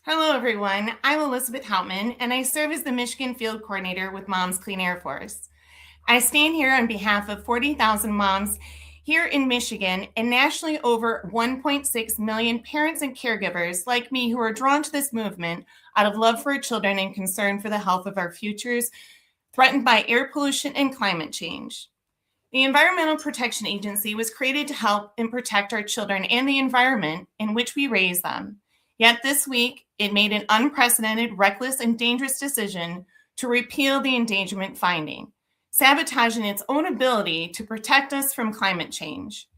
Hello, everyone. I'm Elizabeth Houtman, and I serve as the Michigan Field Coordinator with Moms Clean Air Force. I stand here on behalf of 40,000 moms here in Michigan and nationally over 1.6 million parents and caregivers like me who are drawn to this movement out of love for our children and concern for the health of our futures threatened by air pollution and climate change. The Environmental Protection Agency was created to help and protect our children and the environment in which we raise them. Yet this week, it made an unprecedented, reckless, and dangerous decision to repeal the endangerment finding, sabotaging its own ability to protect us from climate change.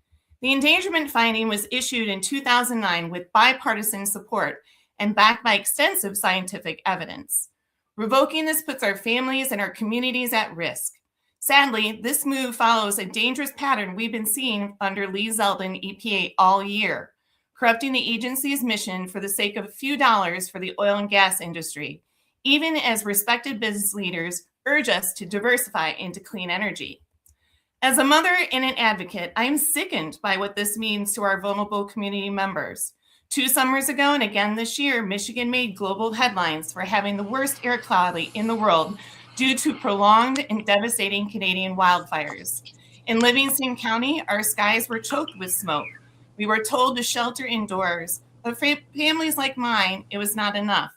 The endangerment finding was issued in 2009 with bipartisan support and backed by extensive scientific evidence. Revoking this puts our families and our communities at risk. Sadly, this move follows a dangerous pattern we've been seeing under Lee Zeldin EPA all year, corrupting the agency's mission for the sake of a few dollars for the oil and gas industry, even as respected business leaders urge us to diversify into clean energy. As a mother and an advocate, I am sickened by what this means to our vulnerable community members. 2 summers ago and again this year, Michigan made global headlines for having the worst air quality in the world due to prolonged and devastating Canadian wildfires. In Livingston County, our skies were choked with smoke. We were told to shelter indoors, but for families like mine, it was not enough.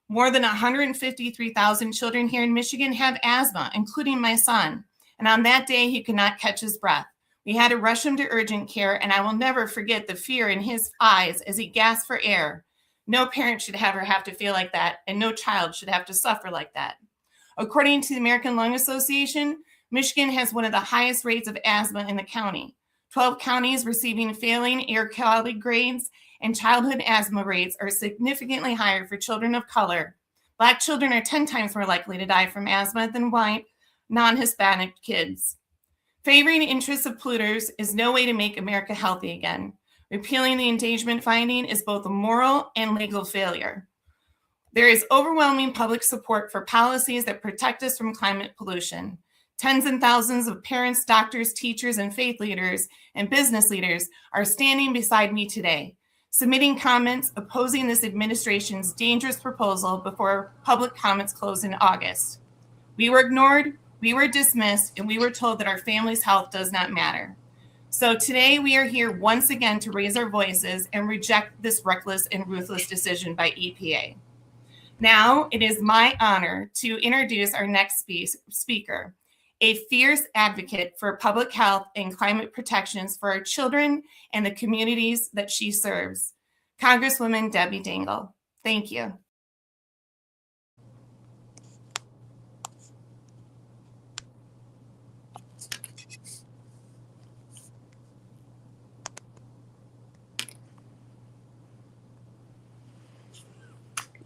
More than 153,000 children here in Michigan have asthma, including my son. And on that day, he could not catch his breath. We had to rush him to urgent care, and I will never forget the fear in his eyes as he gasped for air. No parent should ever have to feel like that, and no child should have to suffer like that. According to the American Lung Association, Michigan has one of the highest rates of asthma in the county. 12 counties receiving failing air quality grades, and childhood asthma rates are significantly higher for children of color. Black children are 10 times more likely to die from asthma than white, non-Hispanic kids. Favoring the interests of polluters is no way to make America healthy again. Repealing the endangerment finding is both a moral and legal failure. There is overwhelming public support for policies that protect us from climate pollution. Tens and thousands of parents, doctors, teachers, and faith leaders and business leaders are standing beside me today, submitting comments opposing this administration's dangerous proposal before public comments closed in August. We were ignored, we were dismissed, and we were told that our family's health does not matter. So today we are here once again to raise our voices and reject this reckless and ruthless decision by EPA. Now it is my honor to introduce our next speaker, a fierce advocate for public health and climate protections for our children and the communities that she serves, Congresswoman Debbie Dingell. Thank you.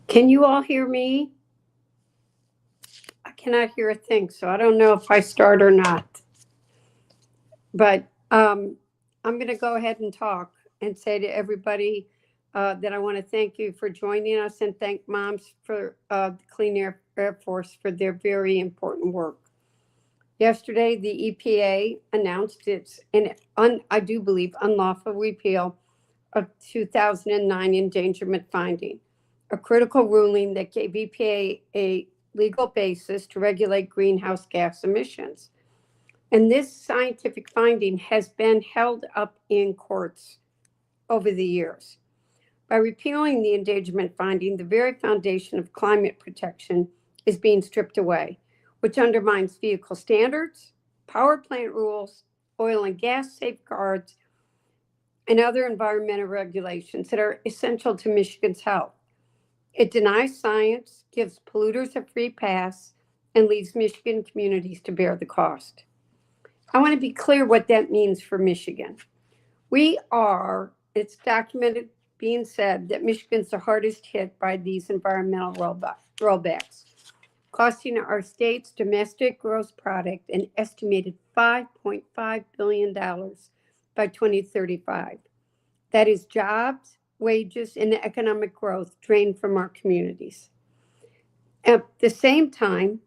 Can you all hear me? I cannot hear a thing, so I don't know if I start or not. But I'm going to go ahead and talk and say to everybody that I want to thank you for joining us and thank moms for the Clean Air Force for their very important work. Yesterday, the EPA announced its, I do believe, unlawful repeal of 2009 endangerment finding, a critical ruling that gave EPA a legal basis to regulate greenhouse gas emissions. And this scientific finding has been held up in courts over the years. By repealing the endangerment finding, the very foundation of climate protection is being stripped away, which undermines vehicle standards, power plant rules, oil and gas safeguards, and other environmental regulations that are essential to Michigan's health. It denies science, gives polluters a free pass, and leaves Michigan communities to bear the cost. I want to be clear what that means for Michigan. It's documented being said that Michigan's the hardest hit by these environmental rollbacks, costing our state's domestic gross product an estimated $5.5 billion by 2035. That is jobs, wages, and economic growth drained from our communities. At the same time,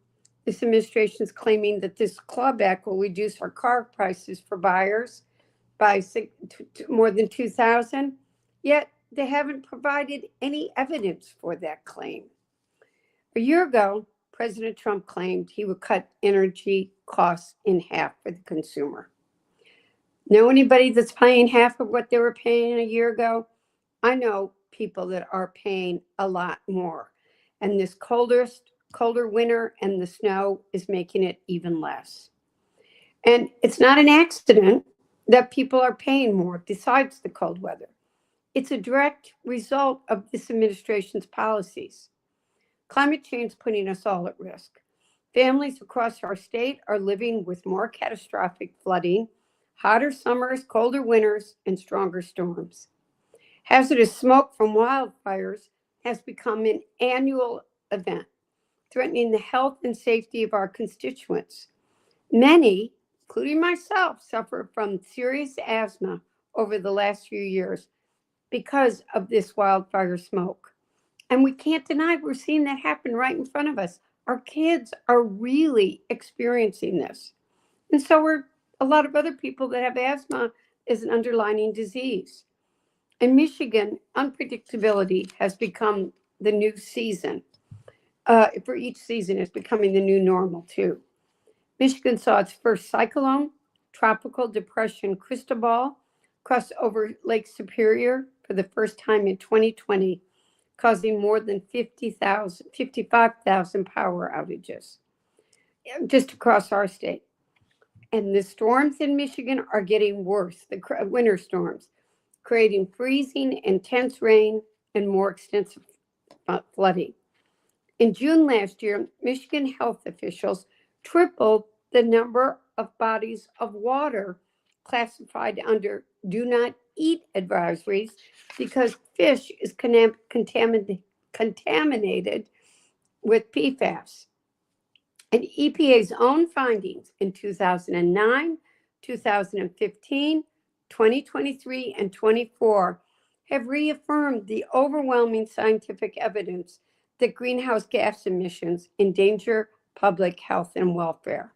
this administration is claiming that this clawback will reduce our car prices for buyers by more than $2,000. Yet they haven't provided any evidence for that claim. A year ago, President Trump claimed he would cut energy costs in half for the consumer. Know anybody that's paying half of what they were paying a year ago? I know people that are paying a lot more. And this colder winter and the snow is making it even less. And it's not an accident that people are paying more besides the cold weather. It's a direct result of this administration's policies. Climate change is putting us all at risk. Families across our state are living with more catastrophic flooding, hotter summers, colder winters, and stronger storms. Hazardous smoke from wildfires has become an annual event, threatening the health and safety of our constituents. Many, including myself, suffer from serious asthma over the last few years because of this wildfire smoke. And we can't deny we're seeing that happen right in front of us. Our kids are really experiencing this. And so are a lot of other people that have asthma as an underlying disease. In Michigan, unpredictability has become the new season. For each season, it's becoming the new normal too. Michigan saw its first cyclone, tropical depression Cristobal, cross over Lake Superior for the first time in 2020, causing more than 55,000 power outages just across our state. And the storms in Michigan are getting worse, the winter storms, creating freezing, intense rain, and more extensive flooding. In June last year, Michigan health officials tripled the number of bodies of water classified under do not eat advisories because fish is contaminated with PFAS. And EPA's own findings in 2009, 2015, 2023, and 24 have reaffirmed the overwhelming scientific evidence that greenhouse gas emissions endanger public health and welfare.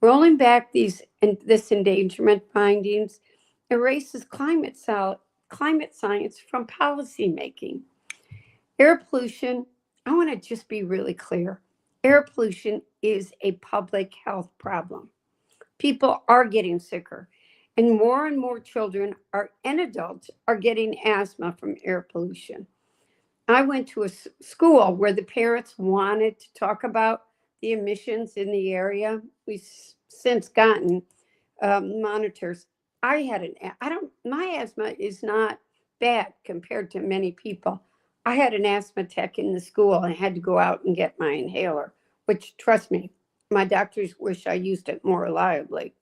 Rolling back this endangerment findings erases climate science from policymaking. Air pollution, I want to just be really clear. Air pollution is a public health problem. People are getting sicker, and more children and adults are getting asthma from air pollution. I went to a school where the parents wanted to talk about the emissions in the area. We've since gotten monitors. My asthma is not bad compared to many people. I had an asthma tech in the school and I had to go out and get my inhaler, which, trust me, my doctors wish I used it more reliably.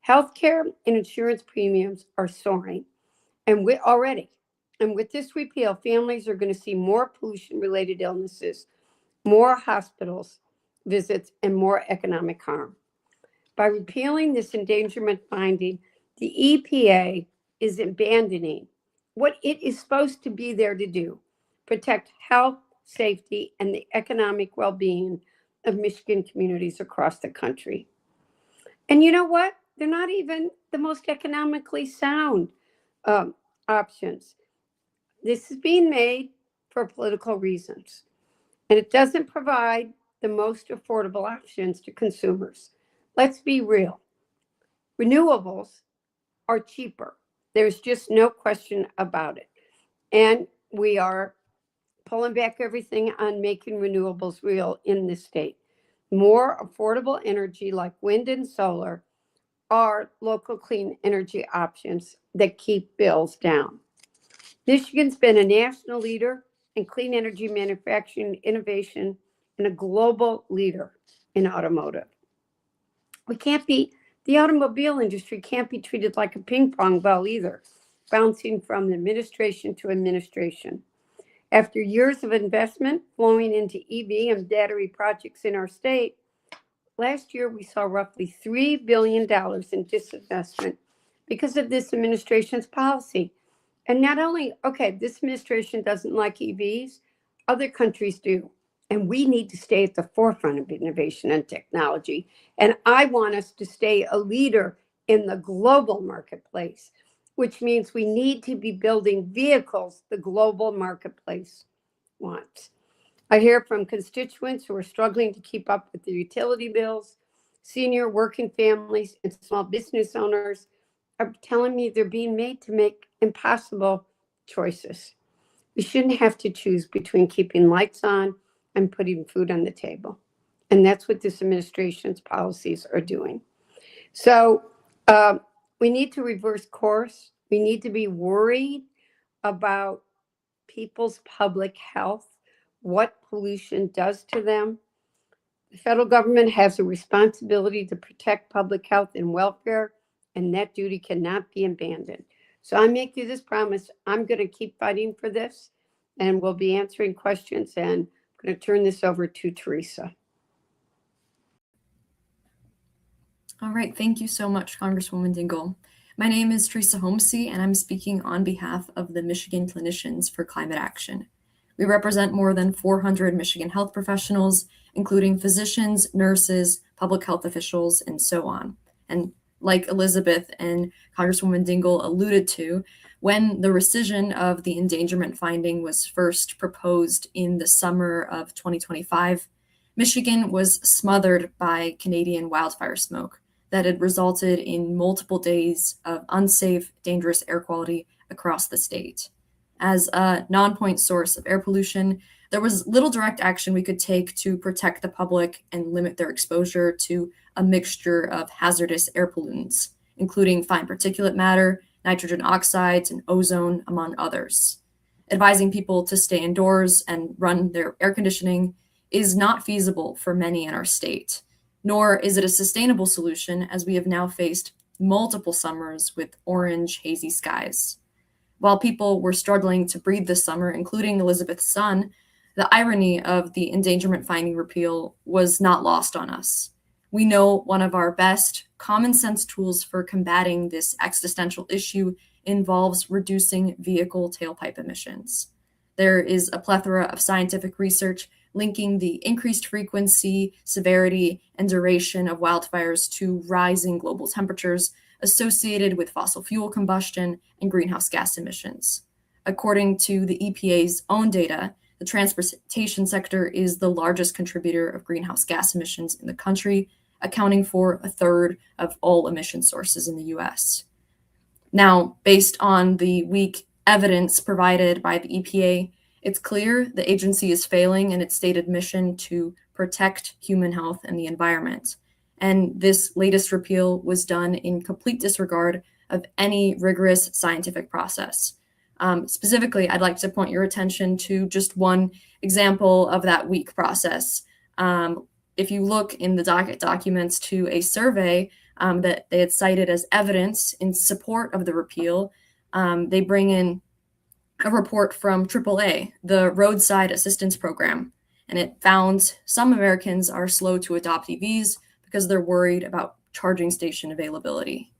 Healthcare and insurance premiums are soaring, and with this repeal, families are going to see more pollution-related illnesses, more hospitals visits, and more economic harm. By repealing this endangerment finding, the EPA is abandoning what it is supposed to be there to do: protect health, safety, and the economic well-being of Michigan communities across the country. And you know what? They're not even the most economically sound options. This is being made for political reasons, and it doesn't provide the most affordable options to consumers. Let's be real. Renewables are cheaper. There's just no question about it. And we are pulling back everything on making renewables real in this state. More affordable energy like wind and solar are local clean energy options that keep bills down. Michigan's been a national leader in clean energy manufacturing innovation and a global leader in automotive. The automobile industry can't be treated like a ping pong ball either, bouncing from administration to administration. After years of investment flowing into EV and battery projects in our state, last year we saw roughly $3 billion in disinvestment because of this administration's policy. And not only, this administration doesn't like EVs, other countries do. And we need to stay at the forefront of innovation and technology. And I want us to stay a leader in the global marketplace. which means we need to be building vehicles the global marketplace wants. I hear from constituents who are struggling to keep up with their utility bills. Senior working families and small business owners are telling me they're being made to make impossible choices. We shouldn't have to choose between keeping lights on and putting food on the table. And that's what this administration's policies are doing. So we need to reverse course. We need to be worried about people's public health, what pollution does to them. The federal government has a responsibility to protect public health and welfare, and that duty cannot be abandoned. So I make you this promise. I'm going to keep fighting for this, and we'll be answering questions. And I'm going to turn this over to Teresa. All right, thank you so much, Congresswoman Dingell. My name is Teresa Homsey, and I'm speaking on behalf of the Michigan Clinicians for Climate Action. We represent more than 400 Michigan health professionals, including physicians, nurses, public health officials, and so on. And like Elizabeth and Congresswoman Dingell alluded to, when the rescission of the endangerment finding was first proposed in the summer of 2025, Michigan was smothered by Canadian wildfire smoke that had resulted in multiple days of unsafe, dangerous air quality across the state. As a non-point source of air pollution, there was little direct action we could take to protect the public and limit their exposure to a mixture of hazardous air pollutants, including fine particulate matter, nitrogen oxides, and ozone, among others. Advising people to stay indoors and run their air conditioning is not feasible for many in our state, nor is it a sustainable solution, as we have now faced multiple summers with orange, hazy skies. While people were struggling to breathe this summer, including Elizabeth's son, the irony of the endangerment finding repeal was not lost on us. We know one of our best common sense tools for combating this existential issue involves reducing vehicle tailpipe emissions. There is a plethora of scientific research linking the increased frequency, severity, and duration of wildfires to rising global temperatures associated with fossil fuel combustion and greenhouse gas emissions. According to the EPA's own data, the transportation sector is the largest contributor of greenhouse gas emissions in the country, accounting for a third of all emission sources in the US. Now, based on the weak evidence provided by the EPA, it's clear the agency is failing in its stated mission to protect human health and the environment. And this latest repeal was done in complete disregard of any rigorous scientific process. Specifically, I'd like to point your attention to just one example of that weak process. If you look in the docket documents to a survey that they had cited as evidence in support of the repeal, they bring in a report from AAA, the Roadside Assistance Program, and it found some Americans are slow to adopt EVs because they're worried about charging station availability.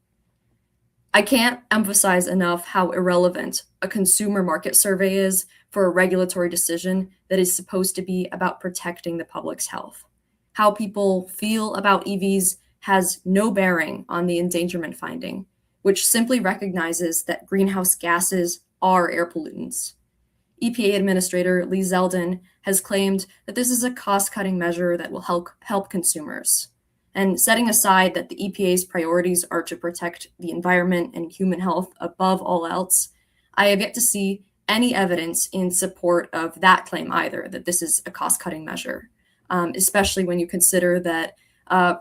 I can't emphasize enough how irrelevant a consumer market survey is for a regulatory decision that is supposed to be about protecting the public's health. How people feel about EVs has no bearing on the endangerment finding, which simply recognizes that greenhouse gases are air pollutants. EPA Administrator Lee Zeldin has claimed that this is a cost-cutting measure that will help consumers. And setting aside that the EPA's priorities are to protect the environment and human health above all else, I have yet to see any evidence in support of that claim either, that this is a cost-cutting measure, especially when you consider that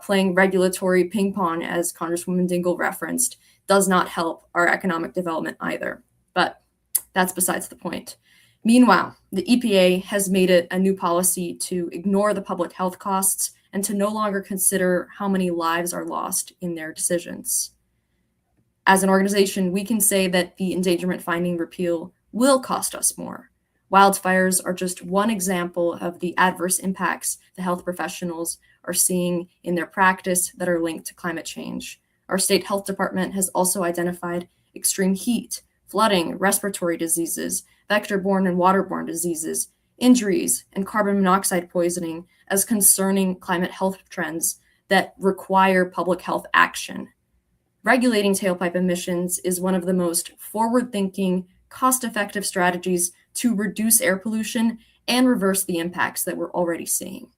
playing regulatory ping pong, as Congresswoman Dingell referenced, does not help our economic development either. But that's besides the point. Meanwhile, the EPA has made it a new policy to ignore the public health costs and to no longer consider how many lives are lost in their decisions. As an organization, we can say that the endangerment finding repeal will cost us more. Wildfires are just one example of the adverse impacts the health professionals are seeing in their practice that are linked to climate change. Our state health department has also identified extreme heat, flooding, respiratory diseases, vector-borne and waterborne diseases, injuries, and carbon monoxide poisoning as concerning climate health trends that require public health action. Regulating tailpipe emissions is one of the most forward-thinking, cost-effective strategies to reduce air pollution and reverse the impacts that we're already seeing.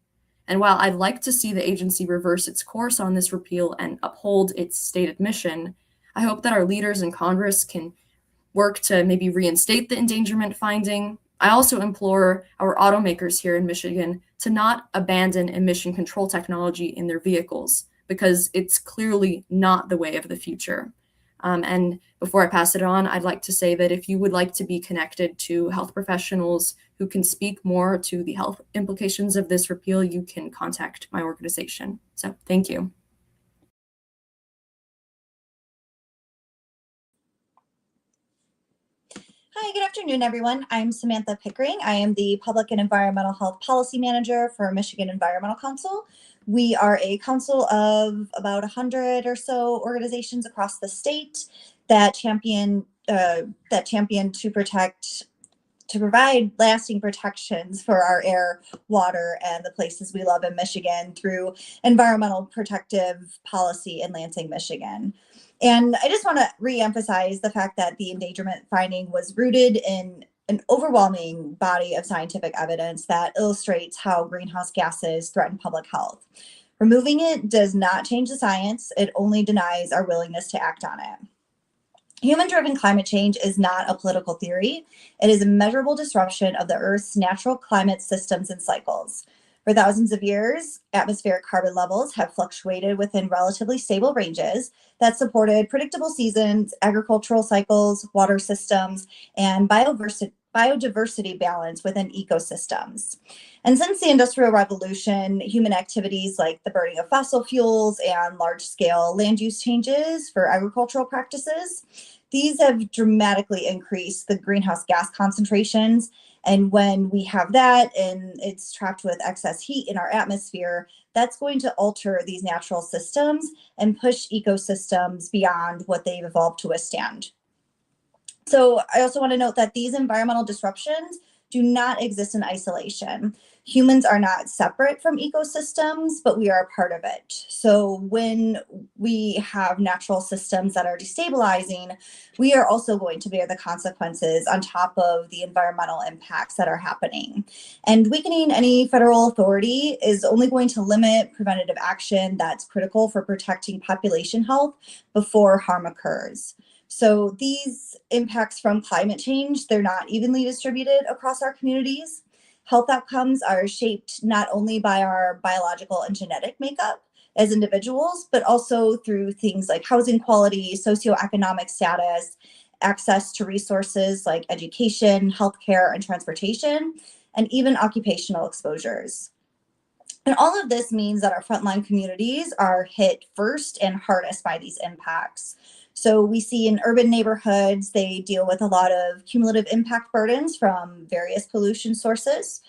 And while I'd like to see the agency reverse its course on this repeal and uphold its stated mission, I hope that our leaders in Congress can work to maybe reinstate the endangerment finding. I also implore our automakers here in Michigan to not abandon emission control technology in their vehicles, because it's clearly not the way of the future. And before I pass it on, I'd like to say that if you would like to be connected to health professionals who can speak more to the health implications of this repeal, you can contact my organization. So thank you. Hi, good afternoon, everyone. I'm Samantha Pickering. I am the Public and Environmental Health Policy Manager for Michigan Environmental Council. We are a council of about 100 or so organizations across the state that champion to provide lasting protections for our air, water, and the places we love in Michigan through environmental protective policy in Lansing, Michigan. And I just want to reemphasize the fact that the endangerment finding was rooted in an overwhelming body of scientific evidence that illustrates how greenhouse gases threaten public health. Removing it does not change the science, it only denies our willingness to act on it. Human-driven climate change is not a political theory. It is a measurable disruption of the Earth's natural climate systems and cycles. For thousands of years, atmospheric carbon levels have fluctuated within relatively stable ranges that supported predictable seasons, agricultural cycles, water systems, and biodiversity balance within ecosystems. And since the Industrial Revolution, human activities like the burning of fossil fuels and large-scale land use changes for agricultural practices, these have dramatically increased the greenhouse gas concentrations. And when we have that and it's trapped with excess heat in our atmosphere, that's going to alter these natural systems and push ecosystems beyond what they've evolved to withstand. So I also want to note that these environmental disruptions do not exist in isolation. Humans are not separate from ecosystems, but we are a part of it. So when we have natural systems that are destabilizing, we are also going to bear the consequences on top of the environmental impacts that are happening. And weakening any federal authority is only going to limit preventative action that's critical for protecting population health before harm occurs. So these impacts from climate change, they're not evenly distributed across our communities. Health outcomes are shaped not only by our biological and genetic makeup as individuals, but also through things like housing quality, socioeconomic status, access to resources like education, healthcare, and transportation, and even occupational exposures. And all of this means that our frontline communities are hit first and hardest by these impacts. So we see in urban neighborhoods, they deal with a lot of cumulative impact burdens from various pollution sources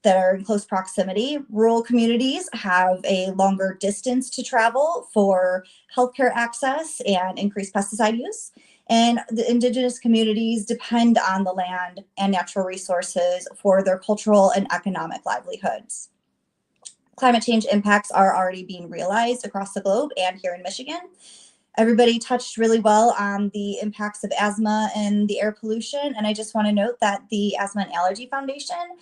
that are in close proximity. Rural communities have a longer distance to travel for healthcare access and increased pesticide use. And the indigenous communities depend on the land and natural resources for their cultural and economic livelihoods. Climate change impacts are already being realized across the globe and here in Michigan. Everybody touched really well on the impacts of asthma and the air pollution. And I just want to note that the Asthma and Allergy Foundation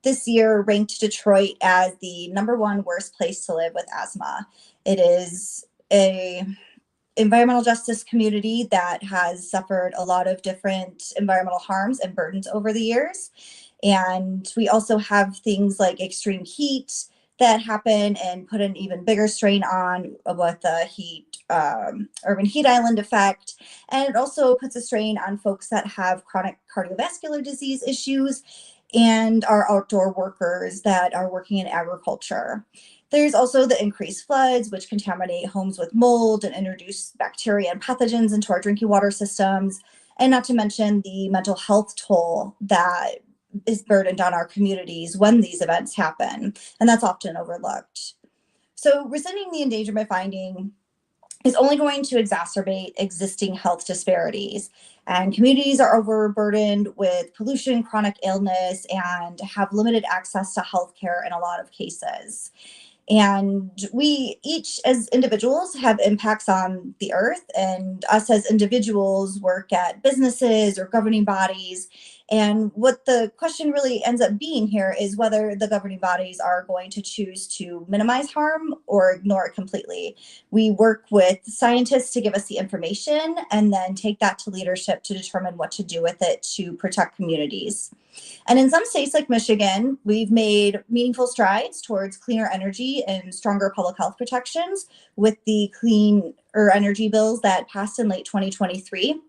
this year ranked Detroit as the #1 worst place to live with asthma. It is a environmental justice community that has suffered a lot of different environmental harms and burdens over the years. And we also have things like extreme heat that happen and put an even bigger strain on with the urban heat island effect. And it also puts a strain on folks that have chronic cardiovascular disease issues and our outdoor workers that are working in agriculture. There's also the increased floods, which contaminate homes with mold and introduce bacteria and pathogens into our drinking water systems. And not to mention the mental health toll that is burdened on our communities when these events happen, and that's often overlooked. So rescinding the endangerment finding is only going to exacerbate existing health disparities, and communities are overburdened with pollution, chronic illness, and have limited access to healthcare in a lot of cases. And we each, as individuals, have impacts on the earth, and us as individuals work at businesses or governing bodies. And what the question really ends up being here is whether the governing bodies are going to choose to minimize harm or ignore it completely. We work with scientists to give us the information and then take that to leadership to determine what to do with it to protect communities. And in some states like Michigan, we've made meaningful strides towards cleaner energy and stronger public health protections with the cleaner energy bills that passed in late 2023.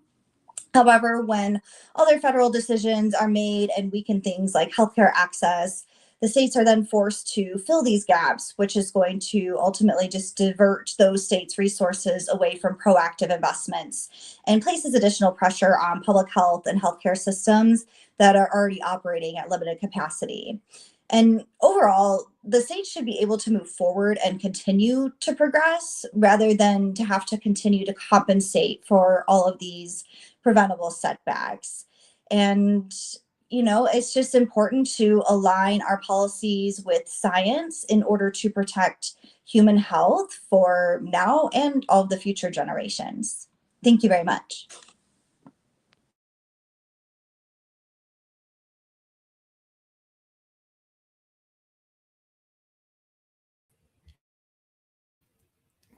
However, when other federal decisions are made and weaken things like healthcare access, the states are then forced to fill these gaps, which is going to ultimately just divert those states' resources away from proactive investments and places additional pressure on public health and healthcare systems that are already operating at limited capacity. And overall, the states should be able to move forward and continue to progress rather than to have to continue to compensate for all of these preventable setbacks. And it's just important to align our policies with science in order to protect human health for now and all of the future generations. Thank you very much.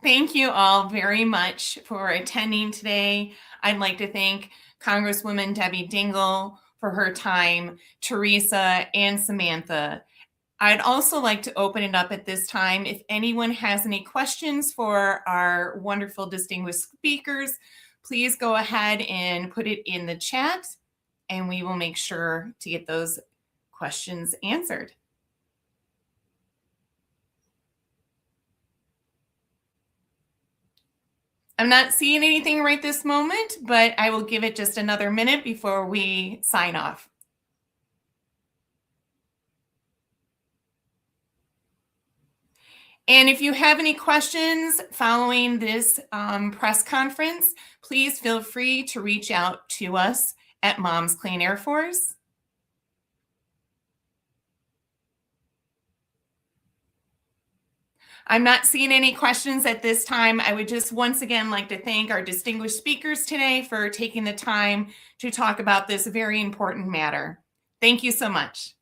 Thank you all very much for attending today. I'd like to thank Congresswoman Debbie Dingell for her time, Teresa and Samantha. I'd also like to open it up at this time. If anyone has any questions for our wonderful distinguished speakers, please go ahead and put it in the chat and we will make sure to get those questions answered. I'm not seeing anything right this moment, but I will give it just another minute before we sign off. And if you have any questions following this press conference, please feel free to reach out to us at Moms Clean Air Force. I'm not seeing any questions at this time. I would just once again like to thank our distinguished speakers today for taking the time to talk about this very important matter. Thank you so much.